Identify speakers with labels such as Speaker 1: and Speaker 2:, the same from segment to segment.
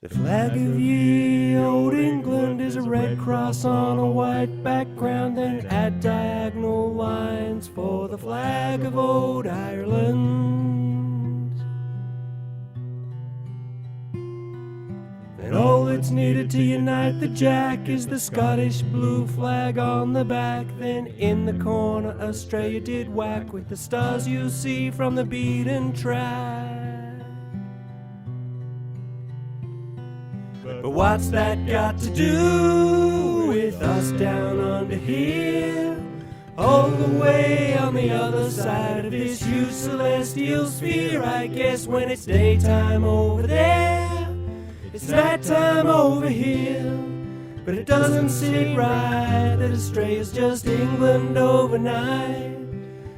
Speaker 1: The flag of ye old England is a red cross on a white background, then add diagonal lines for the flag of old Ireland. And all that's needed to unite the jack is the Scottish blue flag on the back. Then in the corner Australia did whack with the stars you see from the beaten track. But what's that got to do with us down under here? All the way on the other side of this huge celestial sphere. I guess when it's daytime over there, it's nighttime over here. But it doesn't seem right that Australia's just England overnight.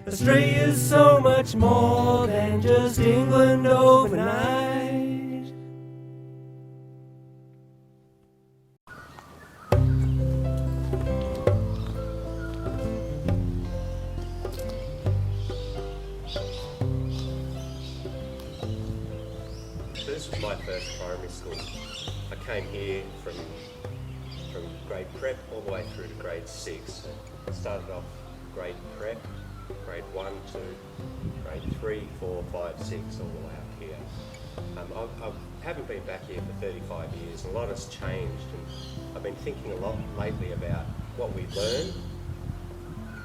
Speaker 1: Australia's so much more than just England overnight.
Speaker 2: This was my first primary school. I came here from grade prep all the way through to grade 6. I started off grade prep, grade 1, 2, grade 3, 4, 5, 6, all the way up here. I haven't been back here for 35 years, and a lot has changed, and I've been thinking a lot lately about what we learn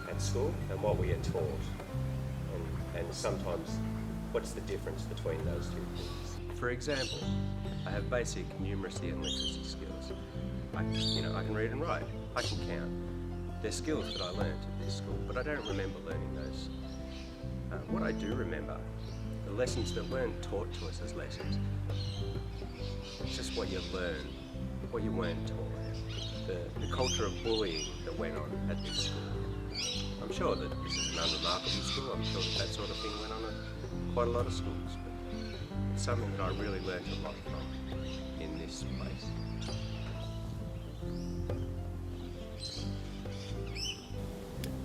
Speaker 2: at school and what we are taught, and sometimes what's the difference between those two things. For example, I have basic numeracy and literacy skills. I can read and write. I can count. They're skills that I learned at this school, but I don't remember learning those. What I do remember, the lessons that weren't taught to us as lessons. It's just what you learn, what you weren't taught. The culture of bullying that went on at this school. I'm sure that this is an unremarkable school. I'm sure that sort of thing went on at quite a lot of schools. It's something that I really learnt a lot from in this place.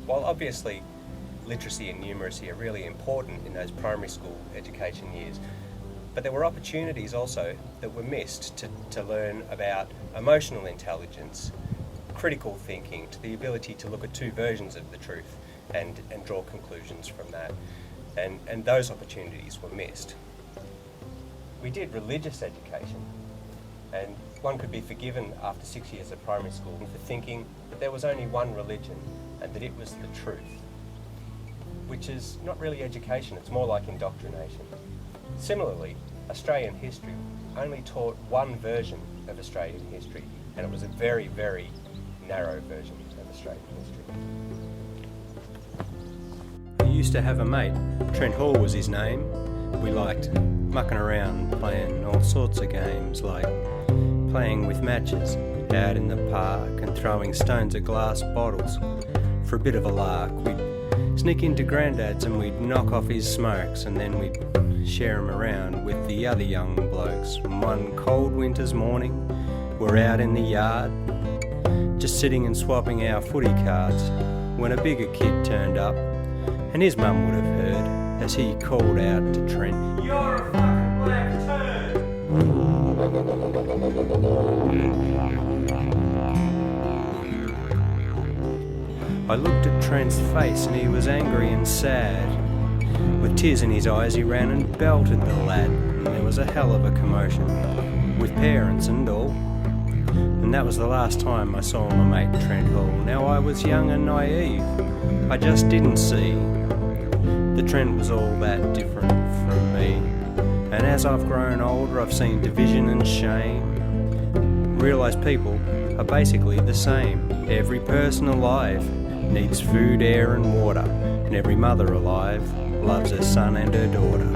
Speaker 2: While obviously literacy and numeracy are really important in those primary school education years, but there were opportunities also that were missed to learn about emotional intelligence, critical thinking, to the ability to look at two versions of the truth and draw conclusions from that. And those opportunities were missed. We did religious education, and one could be forgiven after 6 years of primary school for thinking that there was only one religion and that it was the truth, which is not really education, it's more like indoctrination. Similarly, Australian history only taught one version of Australian history, and it was a very, very narrow version of Australian history. I used to have a mate, Trent Hall was his name. We liked mucking around, playing all sorts of games, like playing with matches out in the park and throwing stones at glass bottles. For a bit of a lark, we'd sneak into Grandad's and we'd knock off his smokes, and then we'd share them around with the other young blokes. And one cold winter's morning, we're out in the yard, just sitting and swapping our footy cards, when a bigger kid turned up, and his mum would have heard as he called out to Trent, "You're a fucking black turd!" I looked at Trent's face and he was angry and sad. With tears in his eyes he ran and belted the lad, and there was a hell of a commotion, with parents and all. And that was the last time I saw my mate Trent Hall. Now I was young and naive, I just didn't see the Trent was all that different from me. And as I've grown older, I've seen division and shame, realised people are basically the same. Every person alive needs food, air and water, and every mother alive loves her son and her daughter.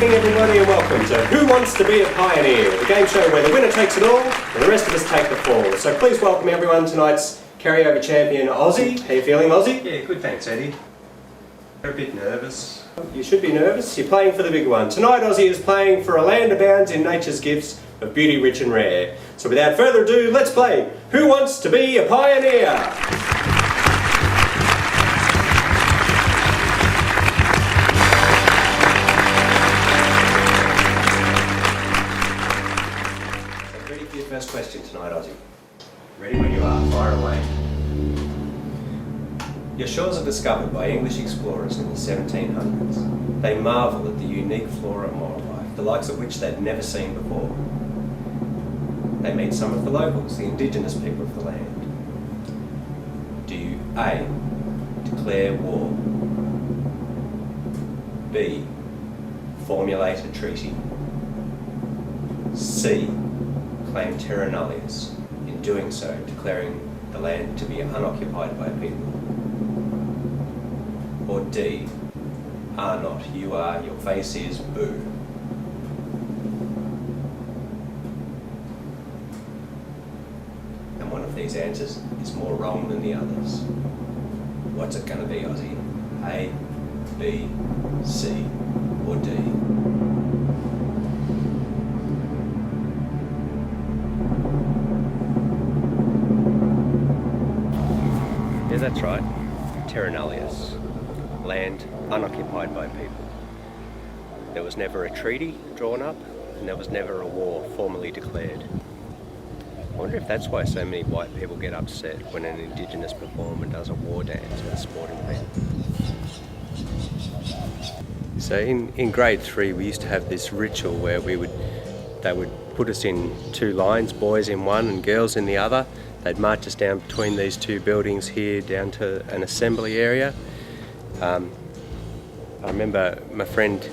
Speaker 2: evening, everybody, and welcome to Who Wants to Be a Pioneer, the game show where the winner takes it all and the rest of us take the fall. So please welcome everyone, tonight's carryover champion, Aussie. How you feeling, Aussie?
Speaker 3: Yeah, good, thanks, Eddie. You're a bit nervous.
Speaker 2: You should be nervous. You're playing for the big one. Tonight, Aussie is playing for a land abounds in nature's gifts of beauty rich and rare. So without further ado, let's play Who Wants to Be a Pioneer? First question tonight, Aussie. Ready when you are, fire away. Your shores are discovered by English explorers in the 1700s. They marvel at the unique flora and wildlife, the likes of which they'd never seen before. They meet some of the locals, the indigenous people of the land. Do you A. declare war, B. formulate a treaty, C. claim terra nullius, in doing so declaring the land to be unoccupied by people? Or D, are not, you are, your face is, boo? And one of these answers is more wrong than the others. What's it going to be, Aussie? A, B, C, or D? Yeah, that's right. Terra nullius. Land unoccupied by people. There was never a treaty drawn up, and there was never a war formally declared. I wonder if that's why so many white people get upset when an Indigenous performer does a war dance at a sporting event. So in grade 3 we used to have this ritual where they would put us in two lines, boys in one and girls in the other. They'd march us down between these two buildings here down to an assembly area. I remember my friend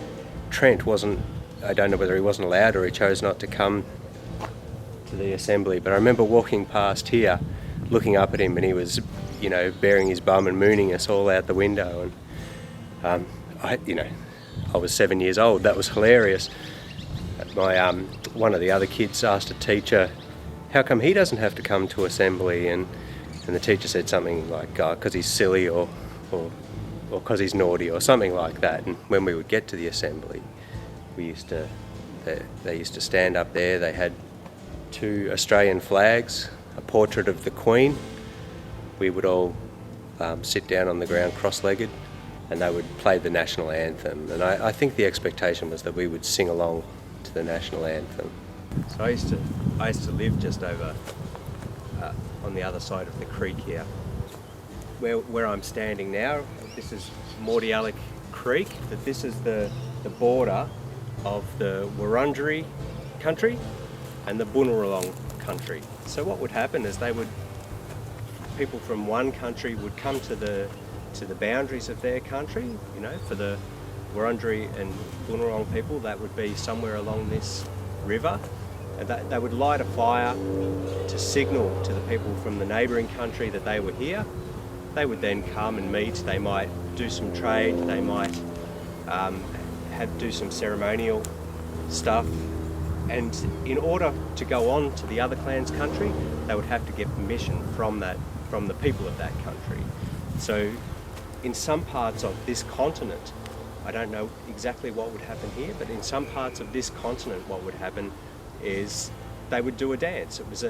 Speaker 2: Trent I don't know whether he wasn't allowed or he chose not to come to the assembly, but I remember walking past here, looking up at him, and he was, baring his bum and mooning us all out the window. And I was 7 years old. That was hilarious. One of the other kids asked a teacher, how come he doesn't have to come to assembly? And the teacher said something like, because he's silly or because he's naughty or something like that. And when we would get to the assembly, they used to stand up there. They had two Australian flags, a portrait of the Queen. We would all sit down on the ground cross-legged, and they would play the national anthem. And I think the expectation was that we would sing along to the national anthem. So I used to live just over on the other side of the creek here. Where I'm standing now, this is Mordialloc Creek, but this is the border of the Wurundjeri country and the Bunurong country. So what would happen is people from one country would come to the boundaries of their country, for the Wurundjeri and Bunurong people, that would be somewhere along this river. And they would light a fire to signal to the people from the neighbouring country that they were here. They would then come and meet. They might do some trade. They might do some ceremonial stuff. And in order to go on to the other clan's country, they would have to get permission from the people of that country. So in some parts of this continent, I don't know exactly what would happen here, but in some parts of this continent what would happen is they would do a dance. It was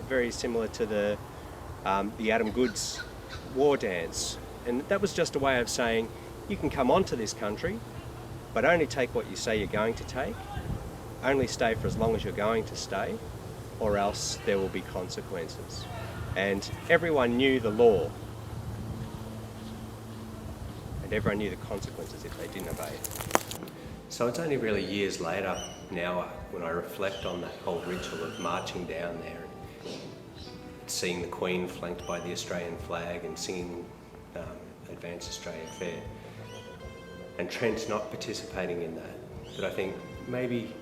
Speaker 2: very similar to the Adam Goods war dance. And that was just a way of saying, you can come onto this country, but only take what you say you're going to take, only stay for as long as you're going to stay, or else there will be consequences. And everyone knew the law, and everyone knew the consequences if they didn't obey it. So it's only really years later now when I reflect on that whole ritual of marching down there, seeing the Queen flanked by the Australian flag and singing Advance Australia Fair, and Trent not participating in that I think maybe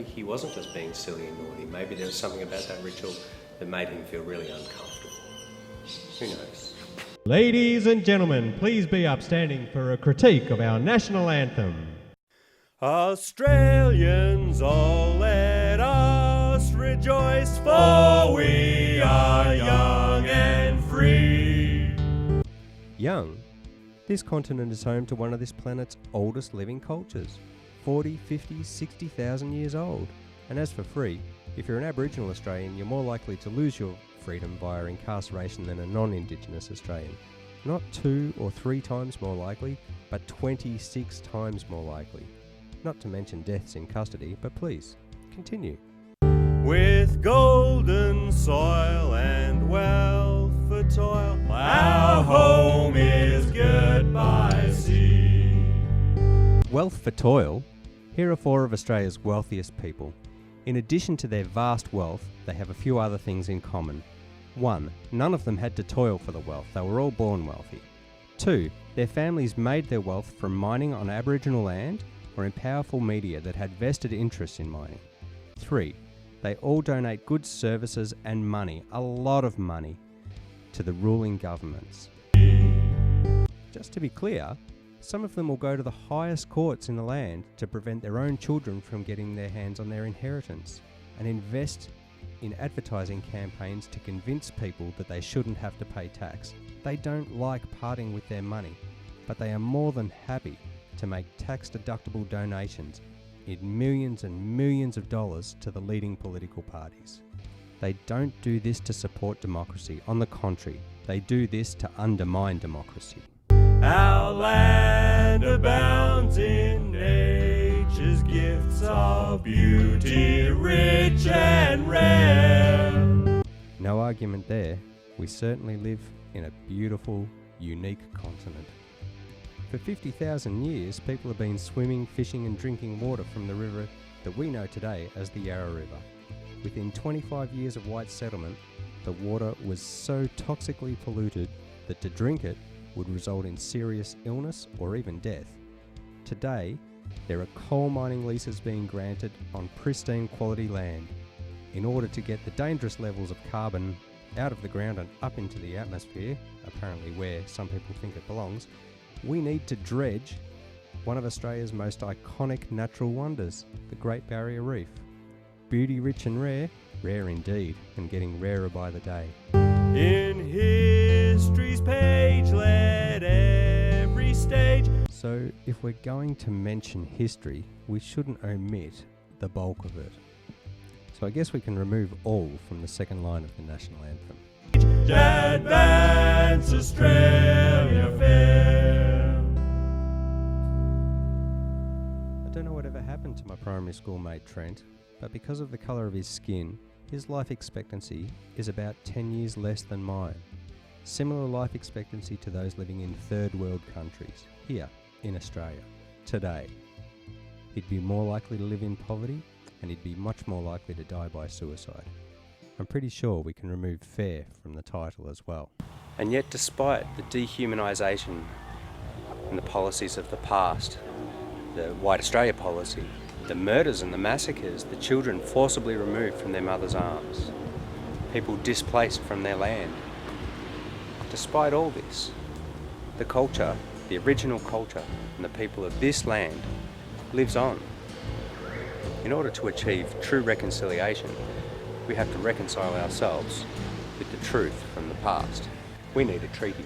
Speaker 2: he wasn't just being silly and naughty. Maybe there was something about that ritual that made him feel really uncomfortable. Who knows?
Speaker 1: Ladies and gentlemen, please be upstanding for a critique of our national anthem. Australians, all let us rejoice, for we are young and free. Young? This continent is home to one of this planet's oldest living cultures, 40, 50, 60,000 years old. And as for free, if you're an Aboriginal Australian, you're more likely to lose your freedom via incarceration than a non-Indigenous Australian. Not 2 or 3 times more likely, but 26 times more likely. Not to mention deaths in custody, but please, continue. With golden soil and wealth for toil, our home is goodbye sea. Wealth for toil? Here are 4 of Australia's wealthiest people. In addition to their vast wealth, they have a few other things in common. 1. None of them had to toil for the wealth, they were all born wealthy. 2. Their families made their wealth from mining on Aboriginal land or in powerful media that had vested interests in mining. 3. They all donate goods, services and money, a lot of money, to the ruling governments. Just to be clear, some of them will go to the highest courts in the land to prevent their own children from getting their hands on their inheritance, and invest in advertising campaigns to convince people that they shouldn't have to pay tax. They don't like parting with their money, but they are more than happy to make tax-deductible donations in millions and millions of dollars to the leading political parties. They don't do this to support democracy. On the contrary, they do this to undermine democracy. Our land abounds in nature's gifts of beauty, rich and rare. No argument there. We certainly live in a beautiful, unique continent. For 50,000 years, people have been swimming, fishing and drinking water from the river that we know today as the Yarra River. Within 25 years of white settlement, the water was so toxically polluted that to drink it would result in serious illness or even death. Today, there are coal mining leases being granted on pristine quality land. In order to get the dangerous levels of carbon out of the ground and up into the atmosphere, apparently where some people think it belongs, we need to dredge one of Australia's most iconic natural wonders, the Great Barrier Reef. Beauty rich and rare, rare indeed, and getting rarer by the day. In history's page, let every stage. So if we're going to mention history, we shouldn't omit the bulk of it. So I guess we can remove all from the second line of the national anthem. Advance Australia fair. I don't know whatever happened to my primary school mate Trent, but because of the colour of his skin, his life expectancy is about 10 years less than mine. Similar life expectancy to those living in third world countries, here in Australia, today. He'd be more likely to live in poverty, and he'd be much more likely to die by suicide. I'm pretty sure we can remove fair from the title as well. And yet, despite the dehumanisation and the policies of the past, the White Australia policy, the murders and the massacres, the children forcibly removed from their mother's arms, people displaced from their land. Despite all this, the culture, the original culture, and the people of this land lives on. In order to achieve true reconciliation, we have to reconcile ourselves with the truth from the past. We need a treaty.